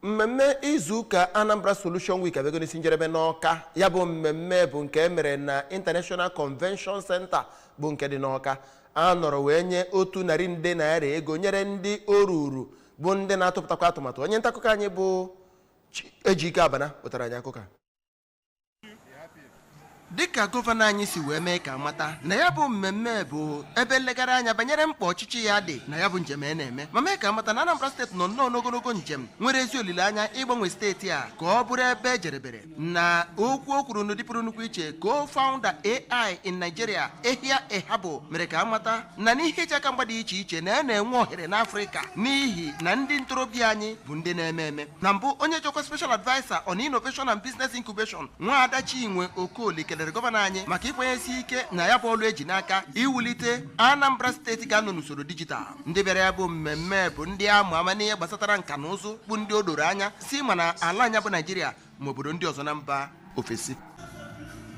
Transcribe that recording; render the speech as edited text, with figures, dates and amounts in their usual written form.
mmemme izuụka Anambra Solution Week abịago n'isi njedebe n'Awka. Ya bụ mmemme bụ nke emere na International Convention Center bụ nke dị n'Awka. A nọrọ wee nye otu narị nde naira ego nyere ndị oruru bụ ndị na-atụpụtakwa atụmatụ. Onye nta akụkọ anyị bụ Ejike Abana wetara anyị akụkọ. Dịka gọvanọ anyị si wee mee ka mata na ya bụ mmemme bụ ebe nlegara anya banyere mkpa ọchịchị ya dị na ya bụ njem na-eme ma mee ka mata na Anambra steeti nọ nnọọ n'ogologo njem nwere ezi olileanya ịgbanwe steeti a ka ọ bụrụ ebe ejerebere na okwu o kwuru n'ụdịpụrụ nnukwu iche co-founder AI in Nigeria Ehia Ehabo mere ka mata na n'ihe iche aka mgba dị iche iche na na-enwe ohere n'Afrịka n'ihi na ndị ntorobịa anyị bụ ndị na-eme eme. Na mbụ onye jikwa special advisor on innovation and business incubation Nwaada Chinwe Okoli kelere gọvanọ anyị maka ịkwanyesi ike na ya bụ ọlụ eji n'aka iwulite Anambra steeti ga-anọ n'usoro dijital. Ndị bịara ya bụ mmemme bụ ndị ama ama n'ihe gbasatara nka na ụzụ bụ ndị o doro anya si ma na ala anya bụ Naijiria ma obodo ndị ọzọ na mba ofesi.